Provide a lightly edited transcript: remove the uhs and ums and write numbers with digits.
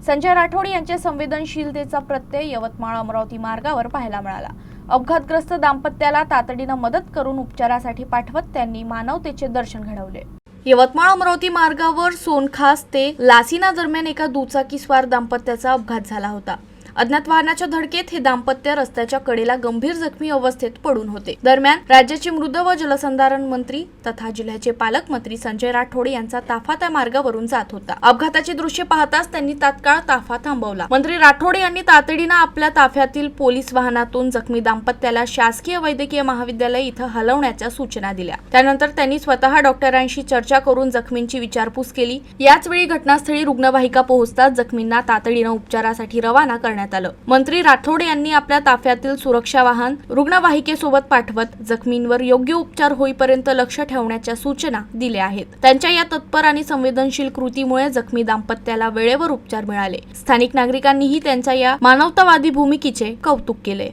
संजय राठोड यांच्या संवेदनशीलतेचा प्रत्यय यवतमाळ अमरावती मार्गावर पाहायला मिळाला। अपघातग्रस्त दाम्पत्याला तातडीने मदत करून उपचारासाठी पाठवत त्यांनी मानवतेचे दर्शन घडवले। यवतमाळ अमरावती मार्गावर सोनखास ते लासिना दरम्यान एका दुचाकीस्वार दाम्पत्याचा अपघात झाला होता। अज्ञात वाहनाच्या धडकेत हे दाम्पत्य रस्त्याच्या कडेला गंभीर जखमी अवस्थेत पडून होते। दरम्यान राज्याचे मृद व जलसंधारण मंत्री तथा जिल्ह्याचे पालकमंत्री संजय राठोड यांचा ताफा त्या मार्गावरून जात होता। अपघाताची दृश्य पाहताच त्यांनी तात्काळ ताफा थांबवला। मंत्री राठोड यांनी तातडीने आपल्या ताफ्यातील पोलीस वाहनातून जखमी दाम्पत्याला शासकीय वैद्यकीय महाविद्यालय इथं हलवण्याच्या सूचना दिल्या। त्यानंतर त्यांनी स्वतः डॉक्टरांशी चर्चा करून जखमींची विचारपूस केली। याच वेळी घटनास्थळी रुग्णवाहिका पोहोचताच जखमींना तातडीने उपचारासाठी रवाना करण्यात आलं। मंत्री राठोड यांनी आपल्या ताफ्यातील सुरक्षा वाहन रुग्णवाहिकेसोबत पाठवत जखमींवर योग्य उपचार होईपर्यंत लक्ष ठेवण्याच्या सूचना दिल्या आहेत। त्यांच्या या तत्पर आणि संवेदनशील कृतीमुळे जखमी दाम्पत्याला वेळेवर उपचार मिळाले। स्थानिक नागरिकांनीही त्यांच्या या मानवतावादी भूमिकेचे कौतुक केले।